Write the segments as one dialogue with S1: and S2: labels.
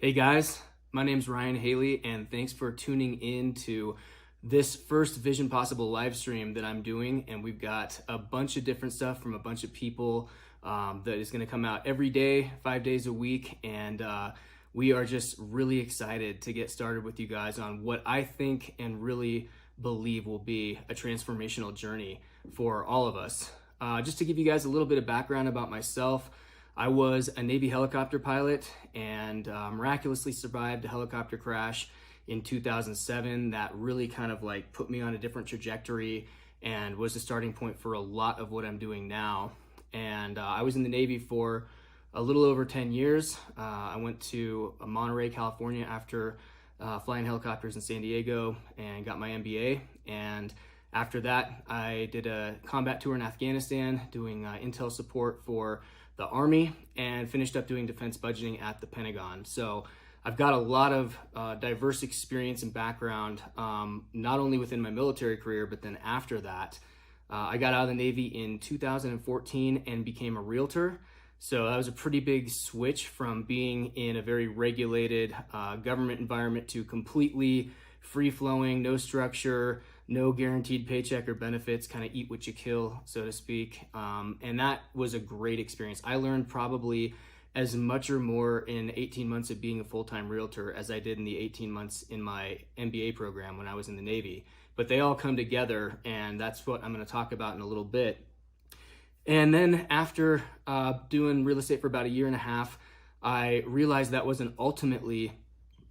S1: Hey guys, my name's Ryan Haley, and thanks for tuning in to this first Vision Possible live stream that I'm doing. And we've got a bunch of different stuff from a bunch of people that is going to come out every day, 5 days a week. And we are just really excited to get started with you guys on what I think and really believe will be a transformational journey for all of us. Just to give you guys a little bit of background about myself, I was a Navy helicopter pilot and miraculously survived a helicopter crash in 2007 that really kind of like put me on a different trajectory and was the starting point for a lot of what I'm doing now. And I was in the Navy for a little over 10 years. I went to Monterey, California after flying helicopters in San Diego and got my MBA. And after that, I did a combat tour in Afghanistan doing intel support for the Army and finished up doing defense budgeting at the Pentagon. So I've got a lot of diverse experience and background, not only within my military career, but then after that. I got out of the Navy in 2014 and became a realtor. So that was a pretty big switch from being in a very regulated government environment to completely free-flowing, no structure, no guaranteed paycheck or benefits, kind of eat what you kill, so to speak. And that was a great experience. I learned probably as much or more in 18 months of being a full-time realtor as I did in the 18 months in my MBA program when I was in the Navy. But they all come together, and that's what I'm going to talk about in a little bit. And then after doing real estate for about a year and a half, I realized that wasn't ultimately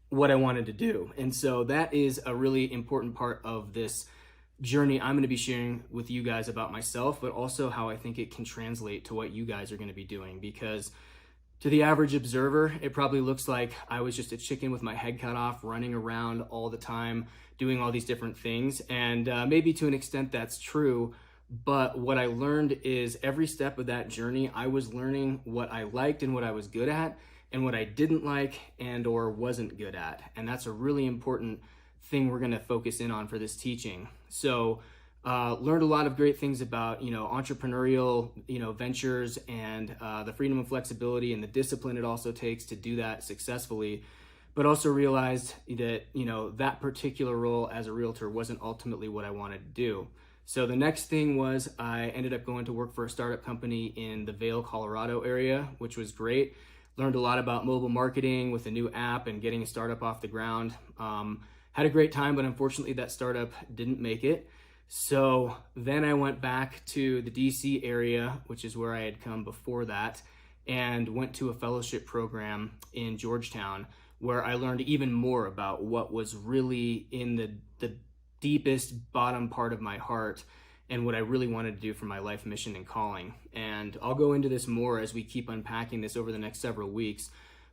S1: what I wanted to do. And so that is a really important part of this journey I'm going to be sharing with you guys about myself, but also how I think it can translate to what you guys are going to be doing. Because to the average observer, it probably looks like I was just a chicken with my head cut off, running around all the time, doing all these different things. And maybe to an extent that's true. But what I learned is every step of that journey, I was learning what I liked and what I was good at, and what I didn't like and or wasn't good at. And that's a really important thing we're gonna focus in on for this teaching. So learned a lot of great things about, entrepreneurial, ventures and the freedom and flexibility and the discipline it also takes to do that successfully. But also realized that, that particular role as a realtor wasn't ultimately what I wanted to do. So the next thing was I ended up going to work for a startup company in the Vail, Colorado area, which was great. Learned a lot about mobile marketing with a new app and getting a startup off the ground. Had a great time, but unfortunately that startup didn't make it. So then I went back to the DC area, which is where I had come before that, and went to a fellowship program in Georgetown, where I learned even more about what was really in the deepest bottom part of my heart and what I really wanted to do for my life mission and calling. And I'll go into this more as we keep unpacking this over the next several weeks.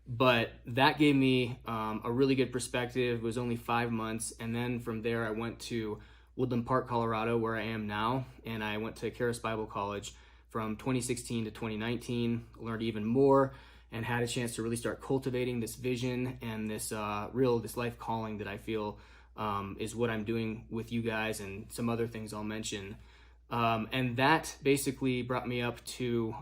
S1: But that gave me a really good perspective. It was only 5 months. And then from there, I went to Woodland Park, Colorado, where I am now. And I went to Charis Bible College from 2016 to 2019, learned even more, and had a chance to really start cultivating this vision and this life calling that I feel is what I'm doing with you guys and some other things I'll mention. And that basically brought me up to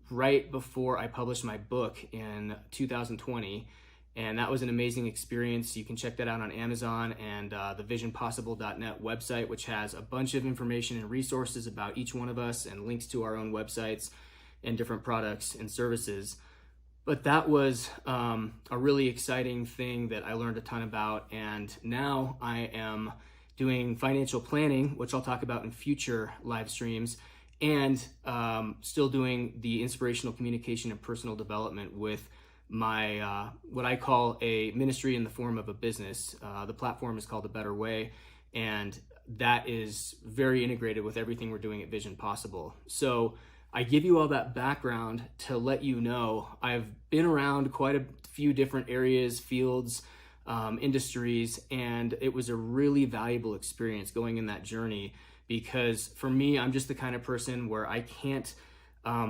S1: right before I published my book in 2020. And that was an amazing experience. You can check that out on Amazon and the visionpossible.net website, which has a bunch of information and resources about each one of us and links to our own websites and different products and services. But that was a really exciting thing that I learned a ton about. And now I am doing financial planning, which I'll talk about in future live streams, and still doing the inspirational communication and personal development with my, what I call a ministry in the form of a business. The platform is called A Better Way, and that is very integrated with everything we're doing at Vision Possible. So I give you all that background to let you know I've been around quite a few different areas, fields, industries, and it was a really valuable experience going in that journey, because for me, I'm just the kind of person where I can't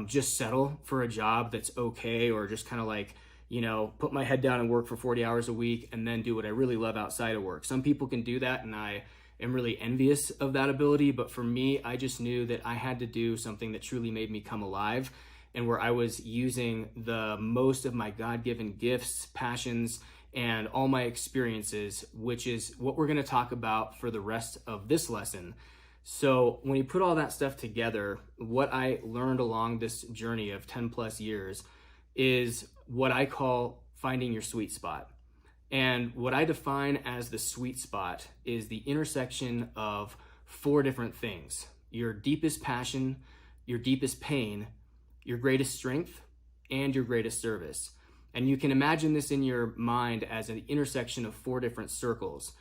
S1: just settle for a job that's okay, or just kind of like, put my head down and work for 40 hours a week and then do what I really love outside of work. Some people can do that, and I am really envious of that ability. But for me, I just knew that I had to do something that truly made me come alive and where I was using the most of my God-given gifts, passions, and all my experiences, which is what we're going to talk about for the rest of this lesson. So when you put all that stuff together, what I learned along this journey of 10 plus years is what I call finding your sweet spot. And what I define as the sweet spot is the intersection of 4 different things: your deepest passion, your deepest pain, your greatest strength, and your greatest service. And you can imagine this in your mind as an intersection of 4 different circles.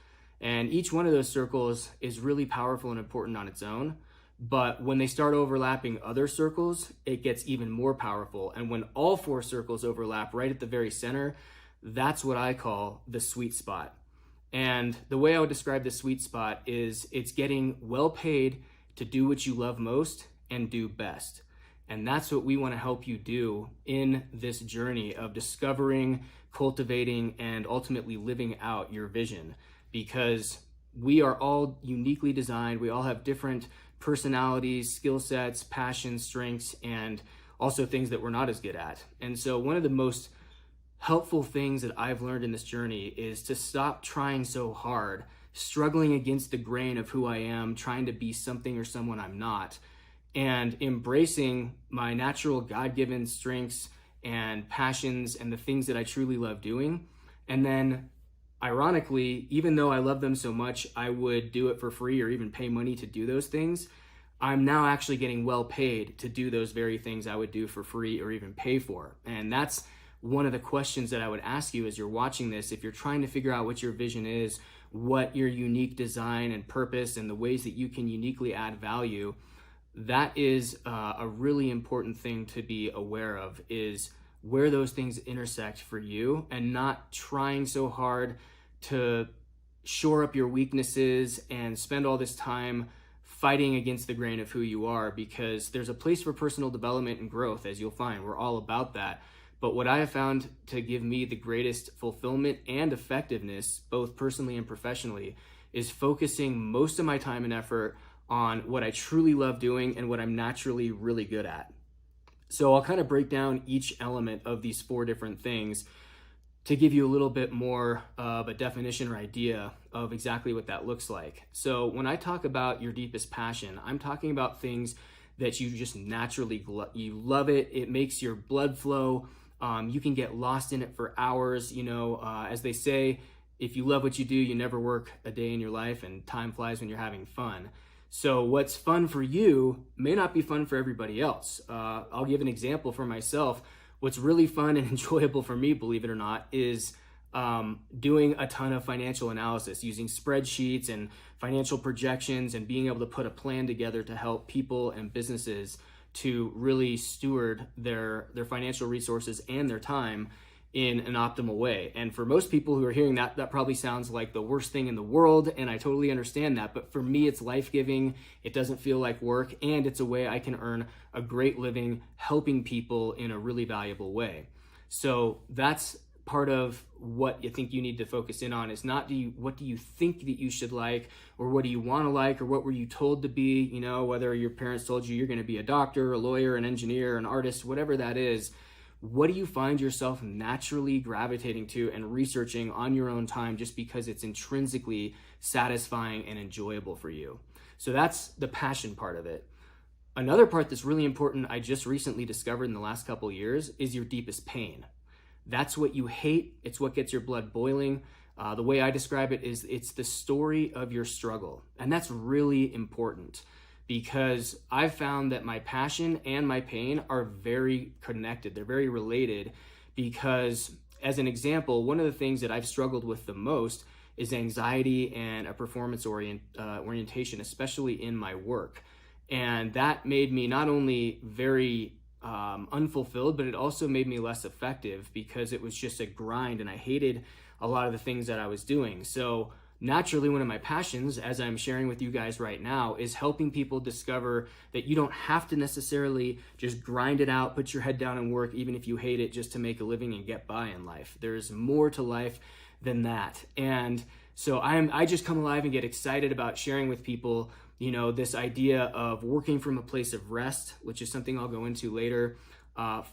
S1: And each one of those circles is really powerful and important on its own. But when they start overlapping other circles, it gets even more powerful. And when all 4 circles overlap right at the very center, that's what I call the sweet spot. And the way I would describe the sweet spot is it's getting well paid to do what you love most and do best. And that's what we want to help you do in this journey of discovering, cultivating, and ultimately living out your vision. Because we are all uniquely designed. We all have different personalities, skill sets, passions, strengths, and also things that we're not as good at. And so one of the most helpful things that I've learned in this journey is to stop trying so hard, struggling against the grain of who I am, trying to be something or someone I'm not, and embracing my natural God-given strengths and passions and the things that I truly love doing. And then ironically, even though I love them so much, I would do it for free or even pay money to do those things. I'm now actually getting well paid to do those very things I would do for free or even pay for. And that's one of the questions that I would ask you as you're watching this. If you're trying to figure out what your vision is, what your unique design and purpose and the ways that you can uniquely add value, that is a really important thing to be aware of, is where those things intersect for you, and not trying so hard to shore up your weaknesses and spend all this time fighting against the grain of who you are, because there's a place for personal development and growth, as you'll find. We're all about that. But what I have found to give me the greatest fulfillment and effectiveness, both personally and professionally, is focusing most of my time and effort on what I truly love doing and what I'm naturally really good at. So I'll kind of break down each element of these 4 different things to give you a little bit more of a definition or idea of exactly what that looks like. So when I talk about your deepest passion, I'm talking about things that you just naturally, you love it. It makes your blood flow. You can get lost in it for hours. As they say, if you love what you do, you never work a day in your life, and time flies when you're having fun. So what's fun for you may not be fun for everybody else. I'll give an example for myself. What's really fun and enjoyable for me, believe it or not, is doing a ton of financial analysis, using spreadsheets and financial projections, and being able to put a plan together to help people and businesses to really steward their financial resources and their time in an optimal way. And for most people who are hearing that, that probably sounds like the worst thing in the world, and I totally understand that. But for me, it's life-giving. It doesn't feel like work, and it's a way I can earn a great living helping people in a really valuable way. So that's part of what you think you need to focus in on, is not what do you think that you should like, or what do you want to like, or what were you told to be, whether your parents told you you're going to be a doctor, a lawyer, an engineer, an artist, whatever that is. What do you find yourself naturally gravitating to and researching on your own time just because it's intrinsically satisfying and enjoyable for you? So that's the passion part of it. Another part that's really important, I just recently discovered in the last couple of years, is your deepest pain. That's what you hate. It's what gets your blood boiling. The way I describe it is it's the story of your struggle. And that's really important, because I've found that my passion and my pain are very connected. They're very related, because as an example, one of the things that I've struggled with the most is anxiety and a performance orientation, especially in my work. And that made me not only very unfulfilled, but it also made me less effective, because it was just a grind and I hated a lot of the things that I was doing. So naturally, one of my passions, as I'm sharing with you guys right now, is helping people discover that you don't have to necessarily just grind it out, put your head down and work, even if you hate it, just to make a living and get by in life. There's more to life than that. And so I just come alive and get excited about sharing with people, this idea of working from a place of rest, which is something I'll go into later,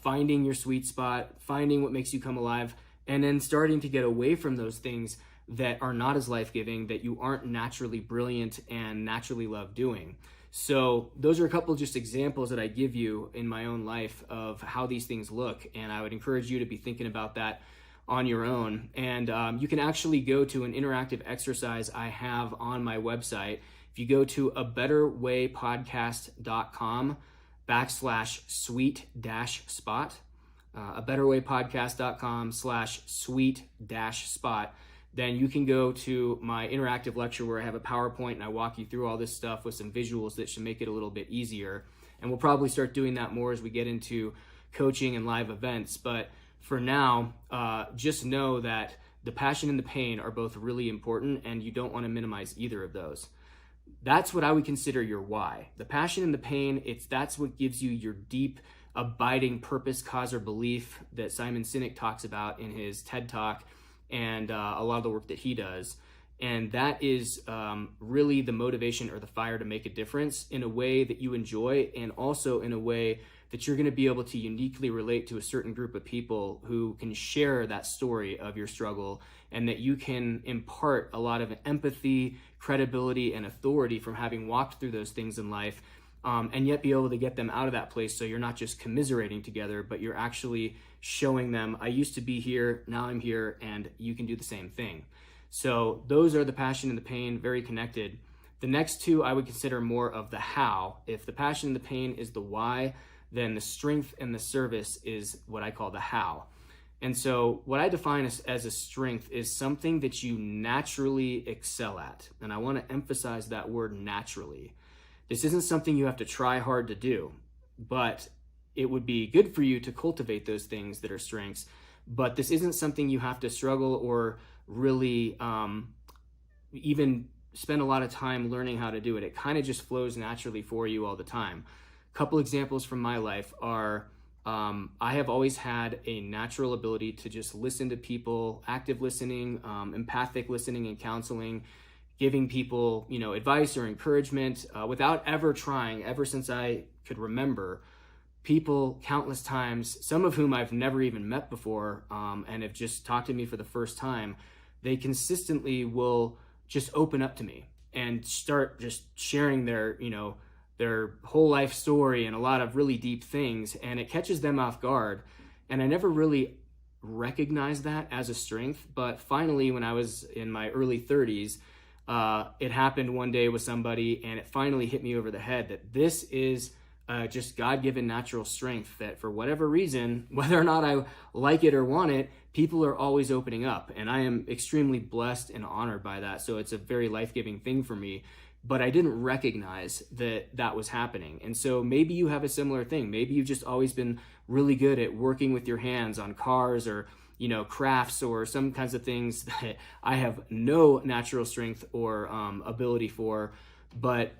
S1: finding your sweet spot, finding what makes you come alive, and then starting to get away from those things that are not as life-giving, that you aren't naturally brilliant and naturally love doing. So those are a couple just examples that I give you in my own life of how these things look. And I would encourage you to be thinking about that on your own. And you can actually go to an interactive exercise I have on my website. If you go to abetterwaypodcast.com/sweet-spot, abetterwaypodcast.com/sweet-spot, then you can go to my interactive lecture where I have a PowerPoint and I walk you through all this stuff with some visuals that should make it a little bit easier. And we'll probably start doing that more as we get into coaching and live events. But for now, just know that the passion and the pain are both really important, and you don't want to minimize either of those. That's what I would consider your why. The passion and the pain, that's what gives you your deep, abiding purpose, cause, or belief that Simon Sinek talks about in his TED Talk and a lot of the work that he does. And that is really the motivation or the fire to make a difference in a way that you enjoy, and also in a way that you're going to be able to uniquely relate to a certain group of people who can share that story of your struggle, and that you can impart a lot of empathy, credibility, and authority from having walked through those things in life, and yet be able to get them out of that place. So you're not just commiserating together, but you're actually showing them, I used to be here, now I'm here, and you can do the same thing. So those are the passion and the pain, very connected. The next two I would consider more of the how. If the passion and the pain is the why, then the strength and the service is what I call the how. And so what I define as a strength is something that you naturally excel at. And I want to emphasize that word naturally. This isn't something you have to try hard to do, but it would be good for you to cultivate those things that are strengths. But this isn't something you have to struggle or really even spend a lot of time learning how to do it. It kind of just flows naturally for you all the time. A couple examples from my life are I have always had a natural ability to just listen to people, active listening, empathic listening and counseling, giving people, advice or encouragement without ever trying, ever since I could remember. People countless times, some of whom I've never even met before and have just talked to me for the first time, they consistently will just open up to me and start just sharing their whole life story and a lot of really deep things, and it catches them off guard. And I never really recognized that as a strength, but finally when I was in my early 30s, it happened one day with somebody, and it finally hit me over the head that this is just God-given natural strength, that for whatever reason, whether or not I like it or want it, people are always opening up. And I am extremely blessed and honored by that. So it's a very life-giving thing for me. But I didn't recognize that was happening. And so maybe you have a similar thing. Maybe you've just always been really good at working with your hands on cars or crafts or some kinds of things that I have no natural strength or ability for. But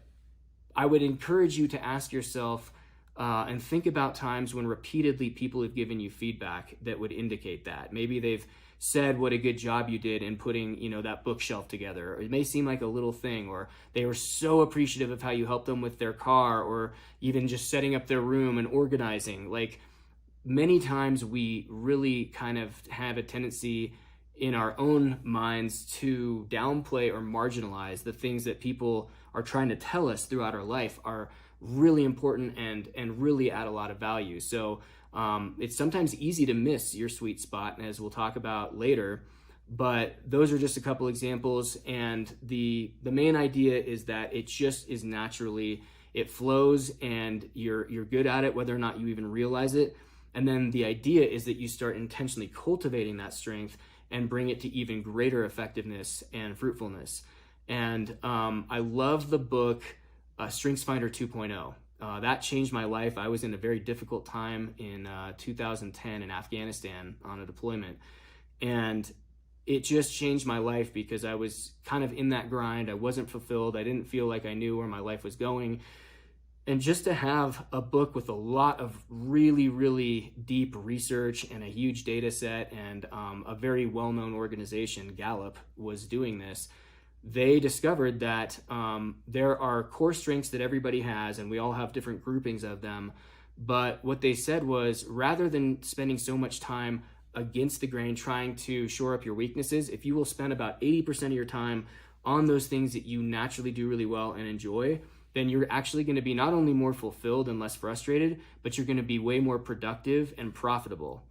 S1: I would encourage you to ask yourself and think about times when repeatedly people have given you feedback that would indicate that. Maybe they've said what a good job you did in putting, that bookshelf together. Or it may seem like a little thing, or they were so appreciative of how you helped them with their car, or even just setting up their room and organizing. Like, many times we really kind of have a tendency in our own minds to downplay or marginalize the things that people are trying to tell us throughout our life are really important and really add a lot of value. So it's sometimes easy to miss your sweet spot, as we'll talk about later. But those are just a couple examples, and the main idea is that it just is naturally, it flows, and you're good at it whether or not you even realize it. And then the idea is that you start intentionally cultivating that strength and bring it to even greater effectiveness and fruitfulness. And I love the book Strengthsfinder 2.0. That changed my life. I was in a very difficult time in 2010 in Afghanistan on a deployment. And it just changed my life because I was kind of in that grind. I wasn't fulfilled. I didn't feel like I knew where my life was going. And just to have a book with a lot of really, really deep research and a huge data set, and a very well-known organization, Gallup, was doing this. They discovered that there are core strengths that everybody has, and we all have different groupings of them, But what they said was, rather than spending so much time against the grain trying to shore up your weaknesses, if you will spend about 80% of your time on those things that you naturally do really well and enjoy, then you're actually going to be not only more fulfilled and less frustrated, but you're going to be way more productive and profitable.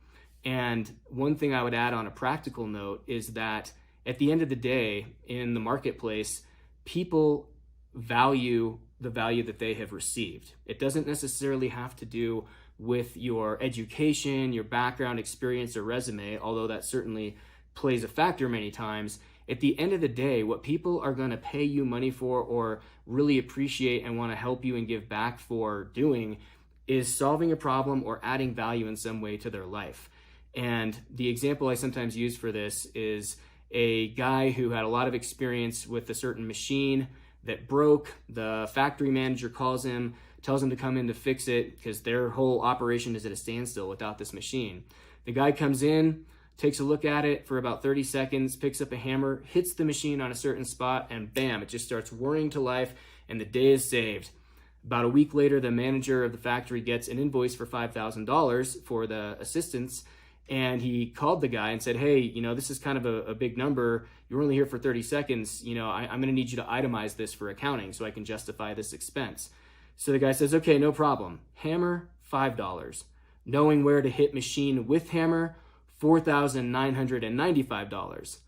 S1: And one thing I would add on a practical note is that at the end of the day, in the marketplace, people value the value that they have received. It doesn't necessarily have to do with your education, your background, experience, or resume, although that certainly plays a factor many times. At the end of the day, what people are going to pay you money for or really appreciate and want to help you and give back for doing is solving a problem or adding value in some way to their life. And the example I sometimes use for this is a guy who had a lot of experience with a certain machine that broke. The factory manager calls him, tells him to come in to fix it because their whole operation is at a standstill without this machine. The guy comes in, takes a look at it for about 30 seconds, picks up a hammer, hits the machine on a certain spot, and bam, it just starts whirring to life, and the day is saved. About a week later, the manager of the factory gets an invoice for $5,000 for the assistance, and he called the guy and said, hey, this is kind of a big number. You're only here for 30 seconds. I'm going to need you to itemize this for accounting so I can justify this expense. So the guy says, okay, no problem. Hammer, $5. Knowing where to hit machine with hammer, $4,995.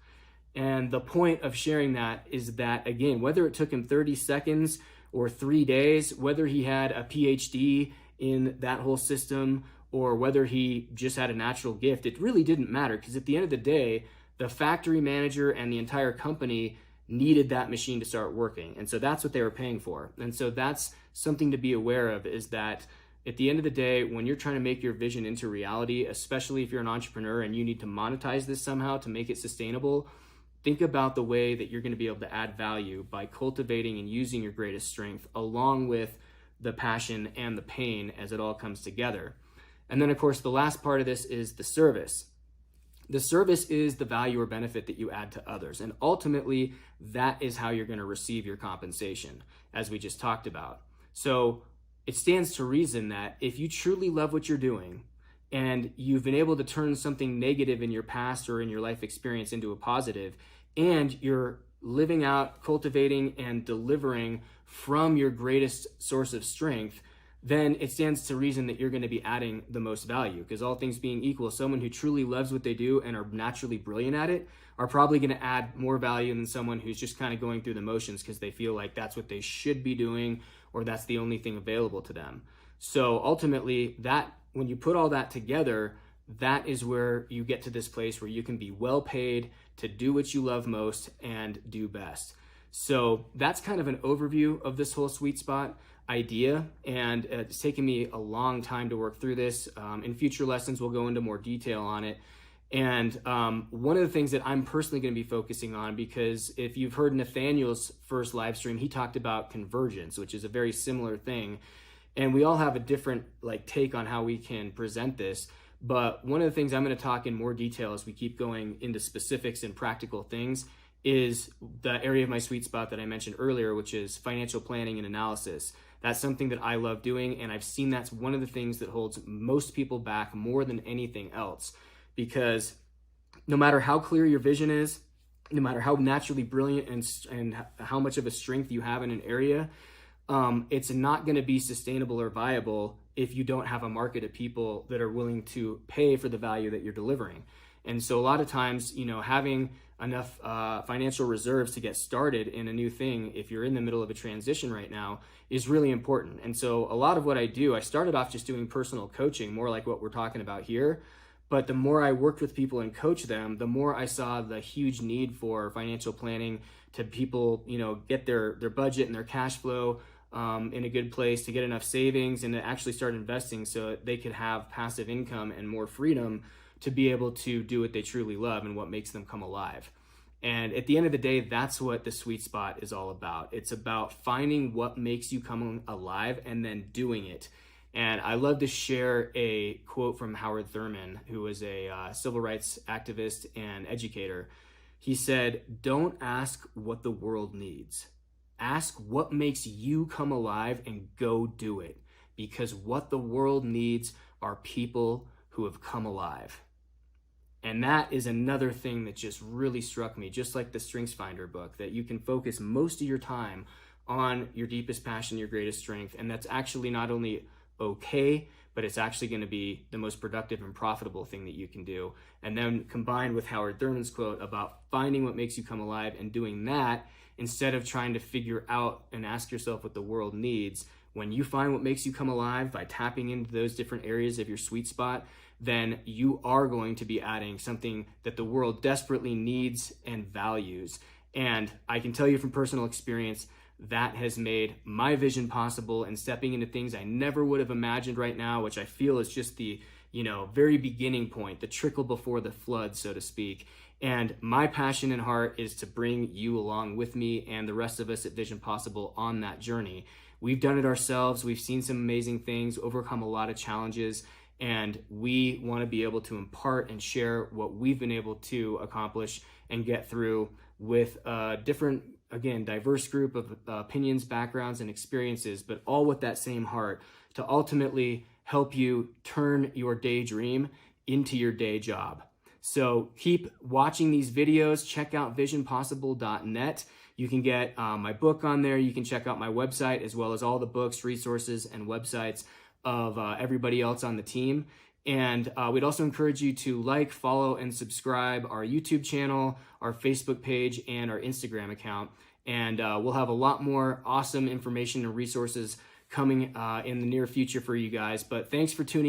S1: And the point of sharing that is that, again, whether it took him 30 seconds or 3 days, whether he had a PhD in that whole system, or whether he just had a natural gift, it really didn't matter, because at the end of the day, the factory manager and the entire company needed that machine to start working. And so that's what they were paying for. And so that's something to be aware of, is that at the end of the day, when you're trying to make your vision into reality, especially if you're an entrepreneur and you need to monetize this somehow to make it sustainable, think about the way that you're going to be able to add value by cultivating and using your greatest strength along with the passion and the pain as it all comes together. And then, of course, the last part of this is the service. The service is the value or benefit that you add to others. And ultimately, that is how you're going to receive your compensation, as we just talked about. So it stands to reason that if you truly love what you're doing and you've been able to turn something negative in your past or in your life experience into a positive, and you're living out, cultivating, and delivering from your greatest source of strength, then it stands to reason that you're going to be adding the most value, because all things being equal, someone who truly loves what they do and are naturally brilliant at it are probably going to add more value than someone who's just kind of going through the motions because they feel like that's what they should be doing or that's the only thing available to them. So ultimately, that when you put all that together, that is where you get to this place where you can be well paid to do what you love most and do best. So that's kind of an overview of this whole sweet spot idea, and it's taken me a long time to work through this. In future lessons, we'll go into more detail on it. And one of the things that I'm personally going to be focusing on, because if you've heard Nathaniel's first live stream, he talked about convergence, which is a very similar thing. And we all have a different take on how we can present this. But one of the things I'm going to talk in more detail as we keep going into specifics and practical things is the area of my sweet spot that I mentioned earlier, which is financial planning and analysis. That's something that I love doing, and I've seen that's one of the things that holds most people back more than anything else, because no matter how clear your vision is, no matter how naturally brilliant and how much of a strength you have in an area, it's not going to be sustainable or viable if you don't have a market of people that are willing to pay for the value that you're delivering. And so a lot of times, having enough financial reserves to get started in a new thing, if you're in the middle of a transition right now, is really important. And so a lot of what I do, I started off just doing personal coaching, more like what we're talking about here. But the more I worked with people and coached them, the more I saw the huge need for financial planning to people, get their budget and their cash flow in a good place, to get enough savings and to actually start investing so that they could have passive income and more freedom to be able to do what they truly love and what makes them come alive. And at the end of the day, that's what the sweet spot is all about. It's about finding what makes you come alive and then doing it. And I love to share a quote from Howard Thurman, who was a civil rights activist and educator. He said, "Don't ask what the world needs. Ask what makes you come alive and go do it. because what the world needs are people who have come alive. And that is another thing that just really struck me, just like the Strengthsfinder book, that you can focus most of your time on your deepest passion, your greatest strength. And that's actually not only okay, but it's actually going to be the most productive and profitable thing that you can do. And then combined with Howard Thurman's quote about finding what makes you come alive and doing that instead of trying to figure out and ask yourself what the world needs. When you find what makes you come alive by tapping into those different areas of your sweet spot, then you are going to be adding something that the world desperately needs and values. And I can tell you from personal experience, that has made my vision possible and stepping into things I never would have imagined right now, which I feel is just the, very beginning point, the trickle before the flood, so to speak. And my passion and heart is to bring you along with me and the rest of us at Vision Possible on that journey. We've done it ourselves. We've seen some amazing things, overcome a lot of challenges, and we want to be able to impart and share what we've been able to accomplish and get through with different, again, diverse group of opinions, backgrounds, and experiences, but all with that same heart to ultimately help you turn your daydream into your day job. So keep watching these videos. Check out visionpossible.net. You can get my book on there. You can check out my website as well as all the books, resources, and websites of everybody else on the team. And we'd also encourage you to like, follow, and subscribe our YouTube channel, our Facebook page, and our Instagram account. And we'll have a lot more awesome information and resources coming in the near future for you guys. But thanks for tuning in.